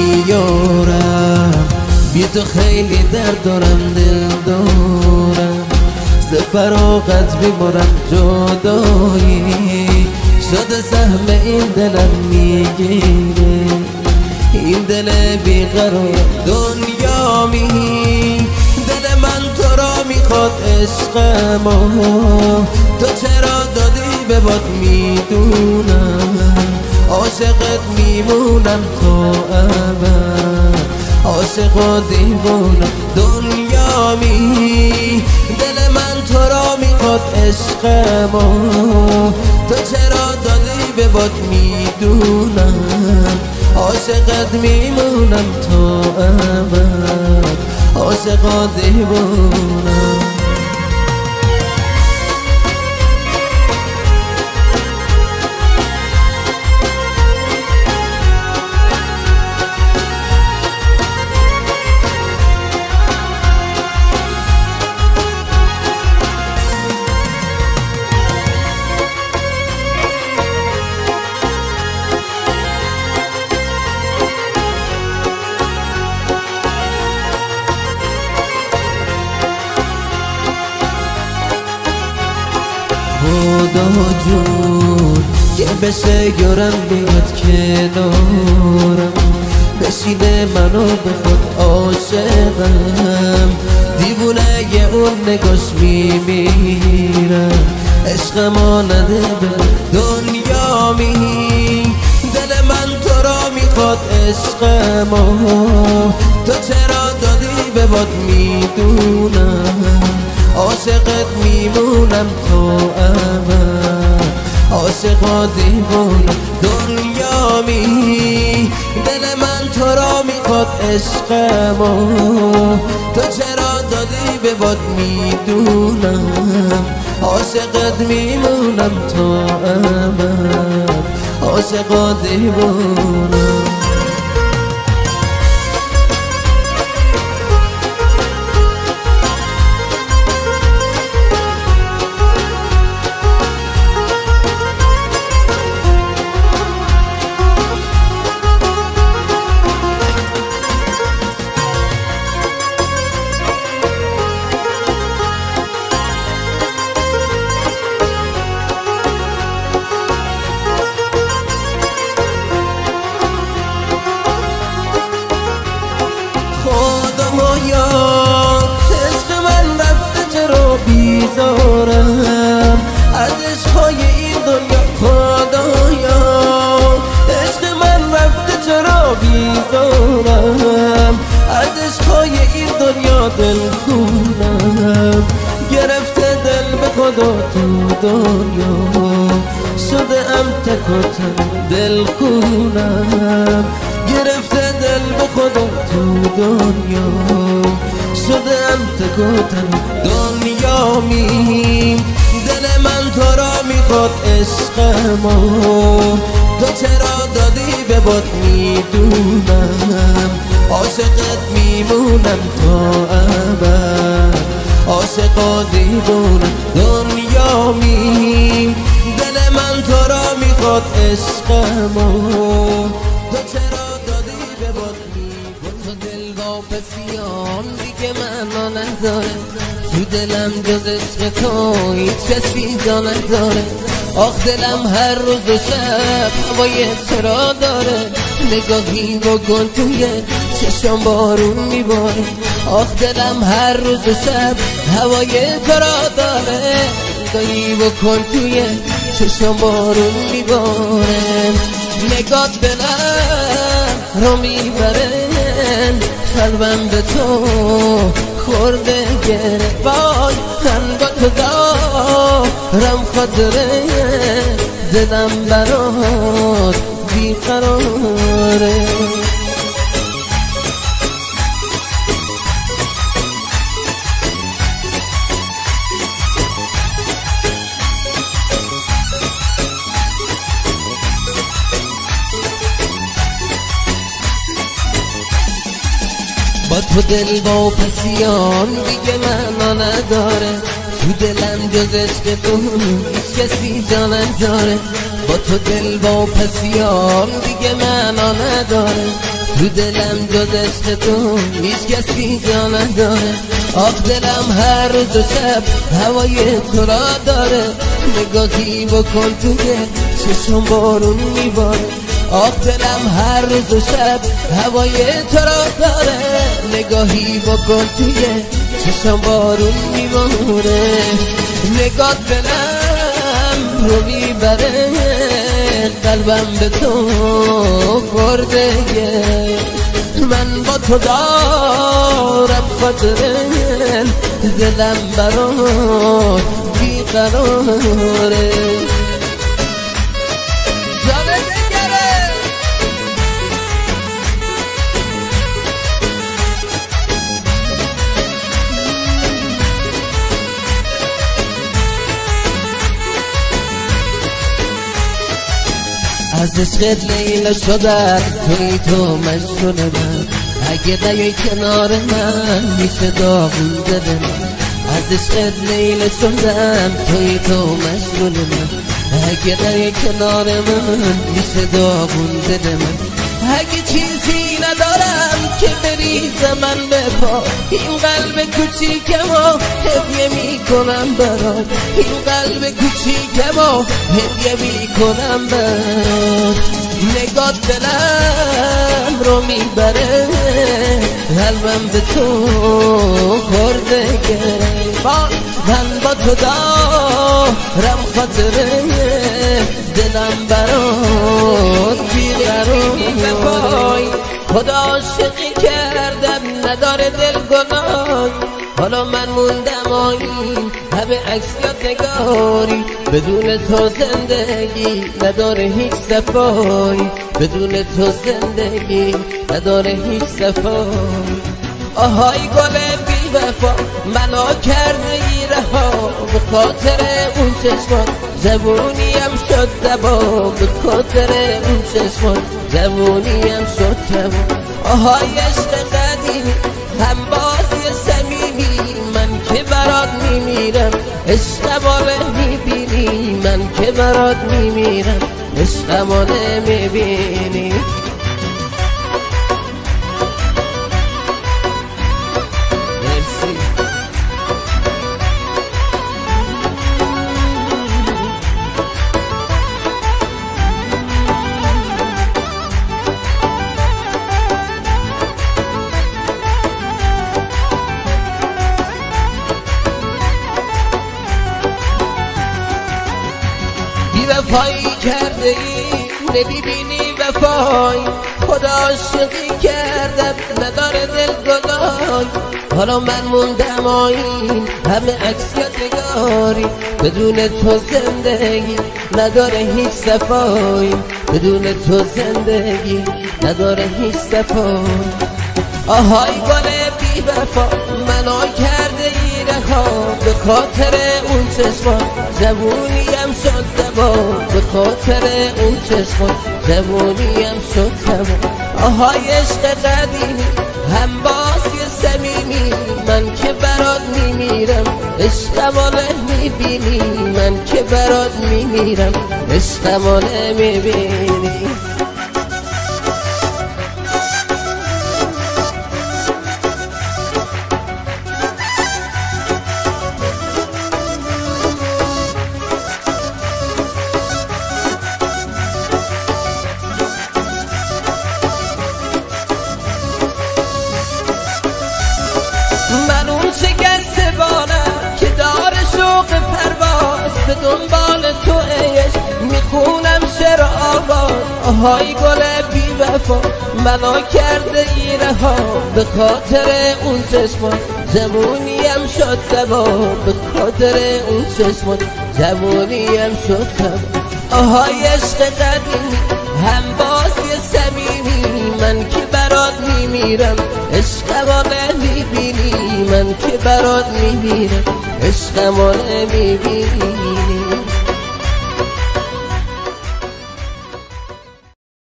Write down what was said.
بیارم، بی تو خیلی درد دارم، دل دارم، ز فراغت بیمارم، جدایی شده سهم این دلم میگیره، این دل بیقرار دنیامی، دل من تو را میخواد عشقمو، تو چرا دادی به باد میدونم، عاشقت میمونم تا ابد، عاشق و دیوانم دنیامی، دل من تو را میخواد عشقمو، تو چرا دادی به باد میدونم، عاشقت میمونم تا ابد، عاشق و دیوانم. خدا جون که بشه یارم بیاد کنارم، بشینه منو به خود عاشقم، دیوونه اون نگاش میمیرم، عشق مانده به دنیامی، دل من تو را میخواد عشقمو، تو چرا دادی به باد میدونم، عاشقت میمونم تا ابد، عاشق و دیوانم دنیامی، دل من تو را میخواد عشقمو، تو چرا دادی به باد میدونم، عاشقت میمونم تا ابد، عاشق و دیوانم. بیزارم از عشقهای این دنیا، خدایا عشق من رفته چرا بیزارم، از عشقهای این دنیا دل خونم، گرفته دل به خدا تو دنیا، شده ام تک و تنها دل خونم، گرفته دل به خدا تو دنیا، شده ام تک و تنها دنیامی، دل من تو را میخواد عشقمو، تو چرا دادی به باد میدونم، عاشقت میمونم تا ابد، عاشق و دیوانم دنیامی، دل من تو را میخواد عشقمو، تو چرا دادی به باد میدونم، تو دل واپسیان دیگه معنا نداره، تو دلم جز عشق تو هیچ کسی جا نداره، آخ دلم هر روز و شب هوای تو را داره، نگاهی بکن توی چشم بارون میباره، آخ دلم هر روز و شب هوای تو را داره، نگاهی بکن توی چشم بارون میباره، نگات دلم رو میبره، قلبم به تو خورده گره، وای من با تو دارم خاطره، دلم برات بیقراره. با تو دل واپسیان دیگه معنا نداره، تو دلم جز عشق تو هیچ کسی جا نداره، با تو دل واپسیان دیگه معنا نداره، تو دلم جز عشق تو هیچ کسی جا نداره. آخ دلم هر روز و شب هوای تو را داره. نگاهی بکن توی چشم بارون میباره. آخ دلم هر روز و شب هوای تو را داره. نگاهی بکن توی چشم بارون میباره. نگاه دلم رو میبره، قلبم به تو برده. من با تو دارم خاطره، دلم برات بیقراره. جان دگره از عشقت لیلا شدم، توی تو مشغول من. اگه نیای کنار من میشه داغون دل من. از عشقت لیلا شدم، توی تو مشغول من. اگه نیای کنار من میشه داغون دل من. اگه چیزی ندارم که بریزم من به پا، این قلب کوچیکمو هدیه میکنم برات. این قلب کوچیکمو هدیه میکنم برات. نگاه دلم رو میبره، قلبم به تو خورده گره. من با تو دارم خاطره، دلم برات بیقراره. خدا عاشقی کردم نداره دل گناه. حالا من موندم آیین همه عکس یا نگاری. بدون تو زندگی نداره هیچ صفایی. بدون تو زندگی نداره هیچ صفایی. آهای گل بی وفا منو کرده ای رها. به خاطر اون چشمان جوونیم شد دبا. به خاطر اون چشمان جوونیم شد دبا. آهای عشق قدیمی هم بازی صمیمی، من که برات میمیرم عشقمو نمیبینی. من که برات میمیرم عشقمو نمیبینی. وفایی کرده ای نمیبینی وفایی. خدا عاشقی کردم نداره دل گناهی. حالا من موندم آیین همه عکس یادگاری. بدون تو زندگی نداره هیچ صفایی. بدون تو زندگی نداره هیچ صفایی. آهای گل بی وفا منو کرده ای رها. به خاطر اون چشمان جوونیم شد دبا. به خاطر اون چشمان جوونیم شد دبا. آهای عشق قدیمی هم بازی صمیمی، من که برات میمیرم عشقمو نمیبینی. من که برات میمیرم عشقمو نمیبینی. من اون شکست بالم که داره شوق پرواز. به دنبال تو عشق میخونم شعر آواز. آهای گل بی وفا منو کرده ای رها. به خاطر اون چشمان جوونیم شد دبا. به خاطر اون چشمان جوونیم شد دبا. آهای عشق قدیمی هم بازی صمیمی، من که برات میمیرم عشقمو نمیبینی. من که برات میمیرم عشقمو نمیبینی.